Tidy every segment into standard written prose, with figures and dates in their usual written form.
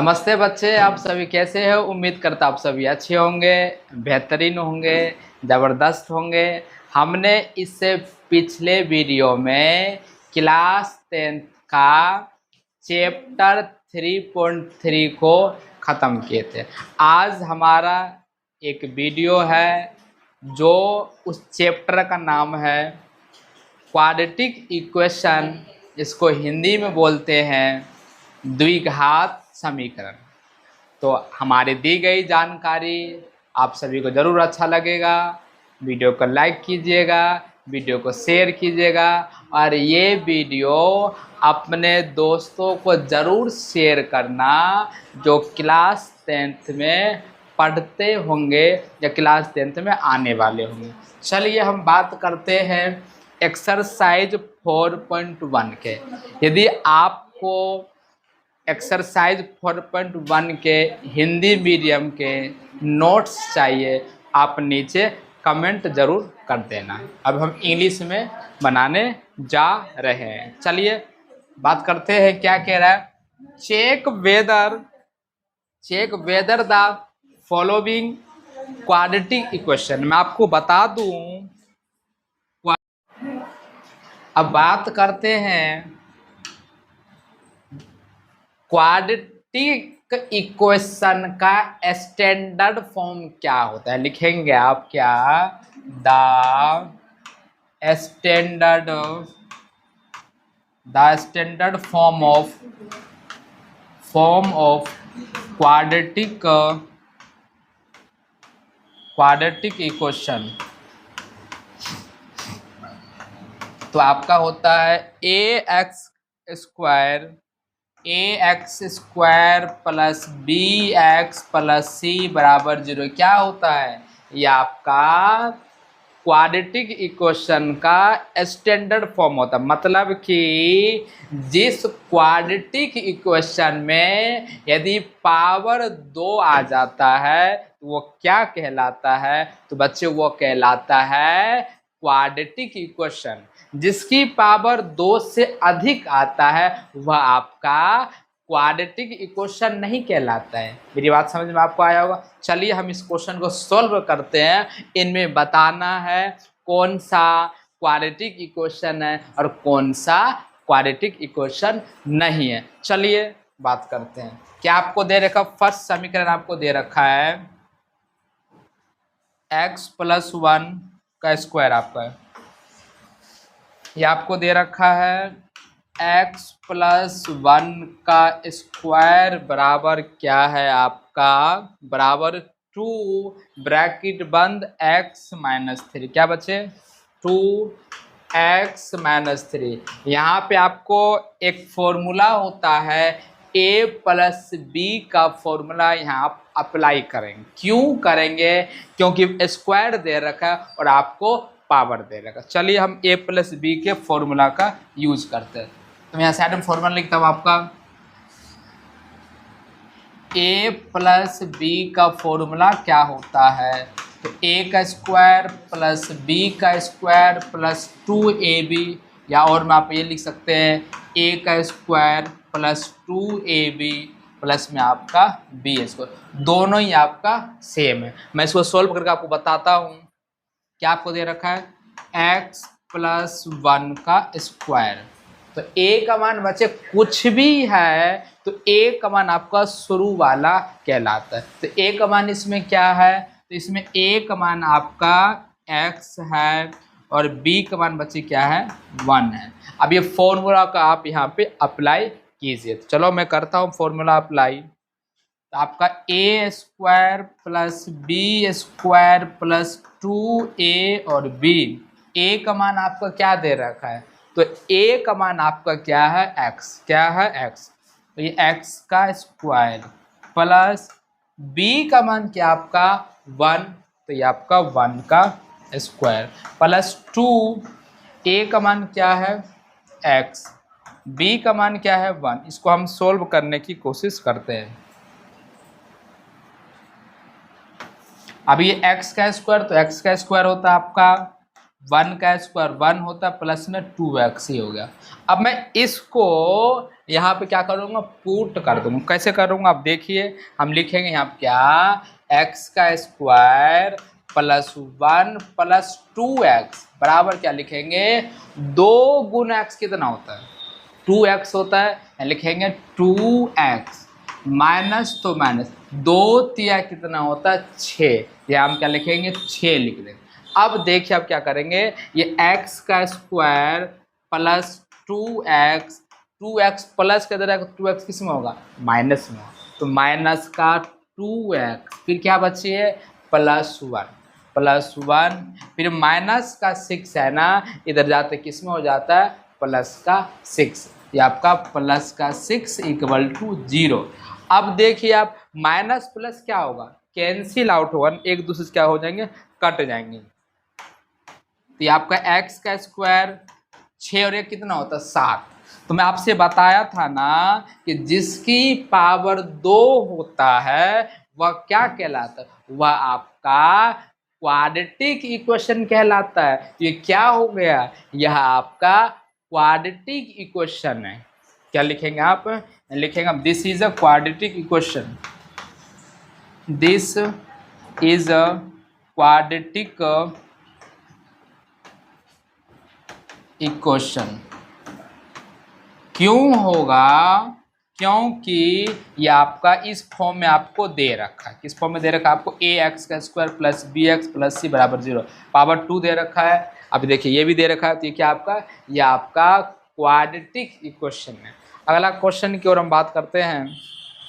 नमस्ते बच्चे, आप सभी कैसे हैं। उम्मीद करता आप सभी अच्छे होंगे, बेहतरीन होंगे, ज़बरदस्त होंगे। हमने इससे पिछले वीडियो में क्लास 10th का चैप्टर 3.3 को ख़त्म किए थे। आज हमारा एक वीडियो है जो उस चैप्टर का नाम है क्वाड्रेटिक इक्वेशन। इसको हिंदी में बोलते हैं द्विघात समीकरण। तो हमारी दी गई जानकारी आप सभी को ज़रूर अच्छा लगेगा। वीडियो को लाइक कीजिएगा, वीडियो को शेयर कीजिएगा और ये वीडियो अपने दोस्तों को ज़रूर शेयर करना जो क्लास 10th में पढ़ते होंगे या क्लास 10th में आने वाले होंगे। चलिए हम बात करते हैं एक्सरसाइज 4.1 के। यदि आपको एक्सरसाइज 4.1 के हिंदी मीडियम के नोट्स चाहिए, आप नीचे कमेंट ज़रूर कर देना। अब हम इंग्लिश में बनाने जा रहे हैं। चलिए बात करते हैं, क्या कह रहा है। Check whether the following quadratic equation. मैं आपको बता दूं, अब बात करते हैं क्वाड्रेटिक इक्वेशन का स्टैंडर्ड फॉर्म क्या होता है। लिखेंगे आप क्या, the standard form of quadratic equation. तो आपका होता है ax square plus bx plus c बराबर 0। क्या होता है, ये आपका क्वाड्रेटिक इक्वेशन का स्टैंडर्ड फॉर्म होता है। मतलब कि जिस क्वाड्रेटिक इक्वेशन में यदि पावर 2 आ जाता है तो वो क्या कहलाता है, तो बच्चे वो कहलाता है क्वाड्रेटिक इक्वेशन। जिसकी पावर 2 से अधिक आता है वह आपका क्वाड्रेटिक इक्वेशन नहीं कहलाता है। मेरी बात समझ में आपको आया होगा। चलिए हम इस क्वेश्चन को सॉल्व करते हैं। इनमें बताना है कौन सा क्वाड्रेटिक इक्वेशन है और कौन सा क्वाड्रेटिक इक्वेशन नहीं है। चलिए बात करते हैं। क्या आपको दे रखा, फर्स्ट समीकरण आपको दे रखा है x + 1 का स्क्वायर आपका है। ये आपको दे रखा है x + 1 का स्क्वायर बराबर क्या है आपका, बराबर 2 ब्रैकेट बंद x - 3। क्या बचे, 2x - 3। यहाँ पे आपको एक फॉर्मूला होता है a + b का फॉर्मूला यहाँ आप अप्लाई करेंगे। क्यों करेंगे, क्योंकि स्क्वायर दे रखा है और आपको पावर दे रखा। चलिए हम a + b के फॉर्मूला का यूज करते हैं। तो मैं यहाँ साइड में फॉर्मूला लिखता हूँ आपका, a + b का फॉर्मूला क्या होता है, तो a का स्क्वायर प्लस b का स्क्वायर प्लस 2ab, या और में आप ये लिख सकते हैं a का स्क्वायर प्लस 2ab प्लस में आपका b स्क्वायर। दोनों ही आपका सेम है। मैं इसको सोल्व करके आपको बताता हूँ। क्या आपको दे रखा है, x + 1 का स्क्वायर। तो a का मान बच्चे कुछ भी है तो a का मान आपका शुरू वाला कहलाता है। तो a का मान इसमें क्या है, तो इसमें a का मान आपका x है और b का मान बच्चे क्या है, 1 है। अब ये फॉर्मूला का आप यहाँ पे अप्लाई कीजिए। तो चलो मैं करता हूँ फॉर्मूला अप्लाई। तो आपका a square plus b square plus 2a और b, a का मान आपका क्या दे रखा है, तो a का मान आपका क्या है, x। क्या है, x। तो ये x का स्क्वायर प्लस b का मान क्या आपका 1, तो ये आपका 1 का स्क्वायर प्लस 2, a का मान क्या है x, b का मान क्या है 1। इसको हम सोल्व करने की कोशिश करते हैं। अब ये x का स्क्वायर, तो x का स्क्वायर होता है आपका 1 का स्क्वायर 1 होता है प्लस में 2x ही हो गया। अब मैं इसको यहाँ पे क्या करूँगा, पुट कर दूँगा। कैसे करूँगा आप देखिए, हम लिखेंगे यहाँ पे क्या, एक्स का स्क्वायर प्लस 1 प्लस 2x बराबर क्या लिखेंगे, 2 गुना एक्स कितना होता है, 2x होता है, लिखेंगे 2x माइनस तो माइनस 2 तिया कितना होता है 6, या हम क्या लिखेंगे 6 लिख देंगे। अब देखिए आप क्या करेंगे, ये x का square plus 2x, 2x plus के तरह 2x किस में होगा, माइनस में होगा, तो माइनस का 2x फिर क्या बची है प्लस 1 फिर माइनस का 6 है ना, इधर जाते किस में हो जाता है प्लस का 6, ये आपका प्लस का 6 इक्वल टू 0। अब देखिए आप माइनस प्लस क्या होगा, कैंसिल आउट होगा, एक दूसरे से क्या हो जाएंगे, कट जाएंगे। तो ये आपका x का स्क्वायर 6 और 1 कितना होता है 7। तो मैं आपसे बताया था ना कि जिसकी पावर 2 होता है वह क्या कहलाता है, वह आपका क्वाड्रेटिक इक्वेशन कहलाता है। ये क्या हो गया, यह आपका क्वाड्रेटिक इक्वेशन है। क्या लिखेंगे आप, लिखेंगे this is a quadratic equation, this is a quadratic equation. क्यों होगा, क्योंकि ये आपका इस फॉर्म में आपको दे रखा है। किस फॉर्म में दे रखा है आपको, ए एक्स का square plus b x plus c बराबर 0, पावर 2 दे रखा है। अभी देखिए ये भी दे रखा है, तो ये क्या आपका, ये आपका क्वाड्रेटिक इक्वेशन है। अगला क्वेश्चन की ओर हम बात करते हैं।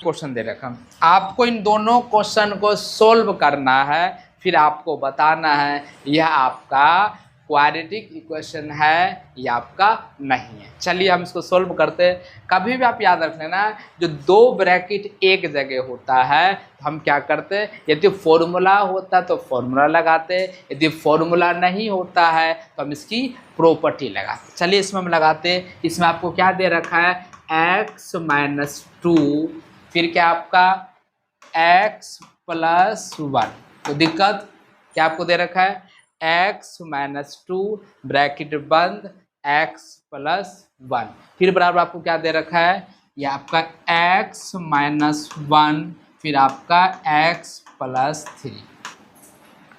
क्वेश्चन दे रखा, आपको इन दोनों क्वेश्चन को सोल्व करना है, फिर आपको बताना है यह आपका क्वाड्रेटिक इक्वेशन है या आपका नहीं है। चलिए हम इसको सोल्व करते हैं। कभी भी आप याद रख लेना, जो 2 ब्रैकेट एक जगह होता है तो हम क्या करते हैं, यदि फॉर्मूला होता है तो फॉर्मूला लगाते हैं, यदि फॉर्मूला नहीं होता है तो हम इसकी प्रॉपर्टी लगाते हैं। चलिए इसमें हम लगाते हैं। इसमें आपको क्या दे रखा है, x माइनस 2 फिर क्या आपका x प्लस 1, तो दिक्कत क्या आपको दे रखा है, x माइनस 2 ब्रैकेट बंद x प्लस 1 फिर बराबर आपको क्या दे रखा है, ये आपका x माइनस 1 फिर आपका x प्लस 3।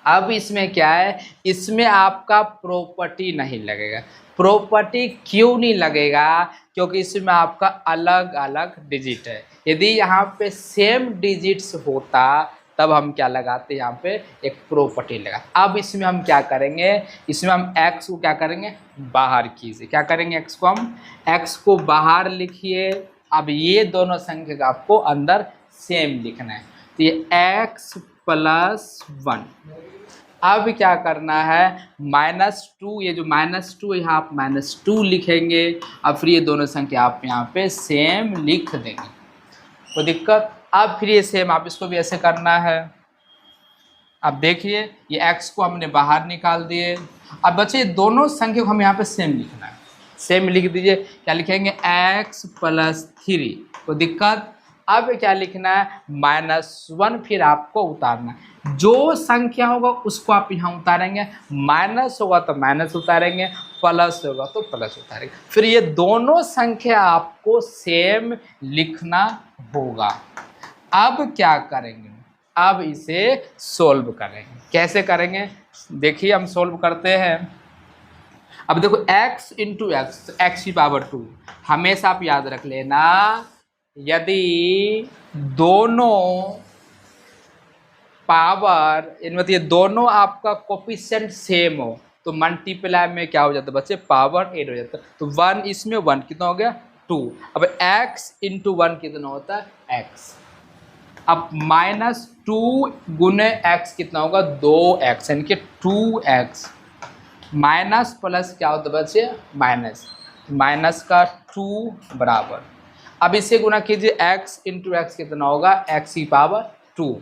अब इसमें क्या है, इसमें आपका प्रॉपर्टी नहीं लगेगा। प्रॉपर्टी क्यों नहीं लगेगा, क्योंकि इसमें आपका अलग अलग डिजिट है। यदि यहाँ पे सेम डिजिट्स होता तब हम क्या लगाते, यहाँ पे एक प्रॉपर्टी लगा। अब इसमें हम क्या करेंगे, इसमें हम x को क्या करेंगे, बाहर कीजिए। क्या करेंगे, x को हम x को बाहर लिखिए। अब ये दोनों संख्या का आपको अंदर सेम लिखना है, तो ये x प्लस 1। अब क्या करना है, -2, ये जो -2 यहाँ आप -2 लिखेंगे। अब फिर ये दोनों संख्या आप यहाँ पे सेम लिख देंगे, कोई दिक्कत। अब फिर ये सेम आप इसको भी ऐसे करना है। अब देखिए ये x को हमने बाहर निकाल दिए। अब बच्चे दोनों संख्या को हम यहाँ पे सेम लिखना है, सेम लिख दीजिए। क्या लिखेंगे, x प्लस 3, कोई दिक्कत। अब क्या लिखना है, -1 फिर आपको उतारना है। जो संख्या होगा उसको आप यहाँ उतारेंगे, माइनस होगा तो माइनस उतारेंगे, प्लस होगा तो प्लस उतारेंगे। फिर ये दोनों संख्या आपको सेम लिखना होगा। अब क्या करेंगे, अब इसे सोल्व करेंगे। कैसे करेंगे, देखिए हम सोल्व करते हैं। अब देखो x इंटू एक्स, तो x की पावर 2। हमेशा आप याद रख लेना, यदि दोनों पावर इनमें ये दोनों आपका कोफिशिएंट सेम हो तो मल्टीप्लाई में क्या हो जाता है बच्चे, पावर 8 हो जाता है। तो 1 इसमें 1 कितना हो गया 2। अब x इंटू 1 कितना होता है x। अब -2 गुने x कितना होगा 2x, यानी कि 2x। माइनस प्लस क्या होता है बच्चे, माइनस, माइनस का 2 बराबर। अब इसे गुना कीजिए, x इंटू एक्स कितना होगा, x की पावर 2।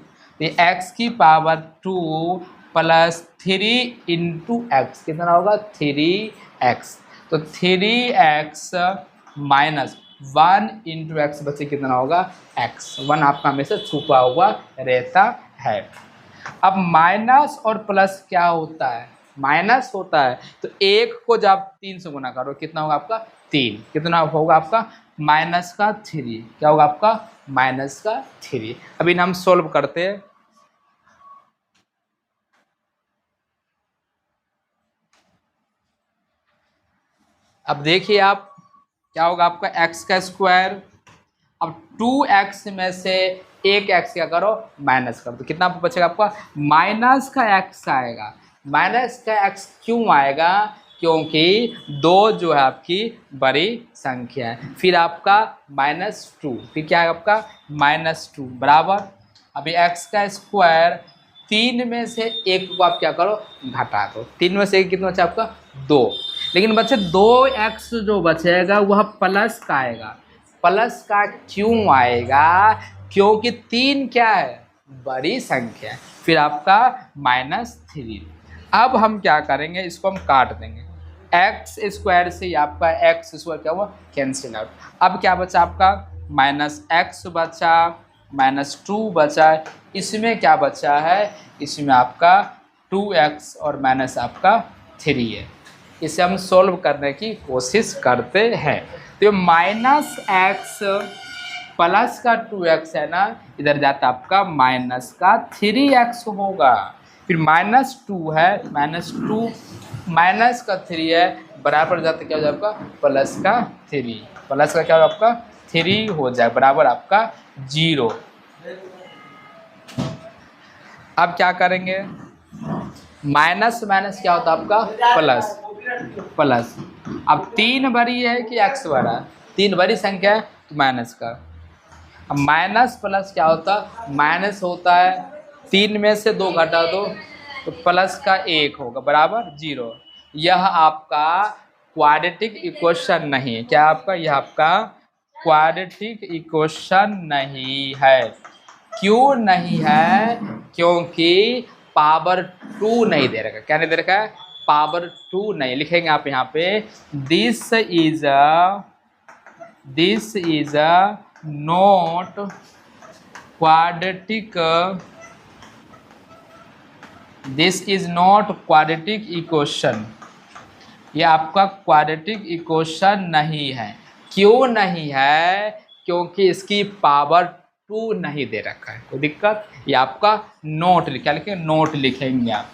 तो x की पावर 2 प्लस 3 इंटू एक्स कितना होगा 3x। तो 3x माइनस 1 इंटू एक्स बच्चे कितना होगा x। 1 आपका हमेशा छुपा हुआ रहता है। अब माइनस और प्लस क्या होता है, माइनस होता है। तो 1 को जब 3 से गुना करो कितना होगा आपका 3, कितना होगा आपका -3, क्या होगा आपका -3। अभी हम सोल्व करते हैं। अब देखिए आप, क्या होगा आपका x का स्क्वायर, अब 2x में से एक x क्या करो माइनस कर दो, कितना बचेगा आपका -x आएगा। माइनस का x क्यों आएगा, क्योंकि 2 जो है आपकी बड़ी संख्या है। फिर आपका -2, फिर क्या है आपका -2 बराबर, अभी x का स्क्वायर 3 में से एक को आप क्या करो घटा दो, 3 में से एक कितना बचा आपका 2, लेकिन बच्चे 2x जो बचेगा वह प्लस का आएगा। प्लस का क्यों आएगा, क्योंकि 3 क्या है बड़ी संख्या है। फिर आपका -3। अब हम क्या करेंगे, इसको हम काट देंगे, एक्स स्क्वायर से आपका एक्स स्क्वायर क्या हुआ कैंसिल आउट। अब क्या बचा आपका -x बचा, -2 बचा, इसमें क्या बचा है, इसमें आपका 2x और माइनस आपका 3 है। इसे हम सोल्व करने की कोशिश करते हैं। तो -x प्लस का 2x है ना, इधर जाता आपका -3x होगा। फिर -2 है, -2 माइनस का 3 है, बराबर जाते क्या हो जाए आपका प्लस का 3, प्लस का क्या होगा आपका 3 हो जाए, बराबर आपका 0। अब क्या करेंगे, माइनस माइनस क्या होता है आपका प्लस, प्लस। अब 3 बड़ी है कि x बड़ा, 3 बड़ी संख्या है तो माइनस का। अब माइनस प्लस क्या होता है, माइनस होता है, 3 में से 2 घटा दो तो प्लस का 1 होगा, बराबर 0। यह आपका क्वाड्रेटिक इक्वेशन नहीं है, क्या आपका, यह आपका क्वाड्रेटिक इक्वेशन नहीं है। क्यों नहीं है, क्योंकि पावर 2 नहीं दे रखा, क्या नहीं दे रखा है, पावर 2 नहीं। लिखेंगे आप यहाँ पे this is a not quadratic, this is not quadratic equation, ये आपका क्वाड्रेटिक इक्वेशन नहीं है। क्यों नहीं है, क्योंकि इसकी पावर 2 नहीं दे रखा है। कोई दिक्कत, ये आपका नोट, क्या लिखेंगे नोट लिखेंगे आप।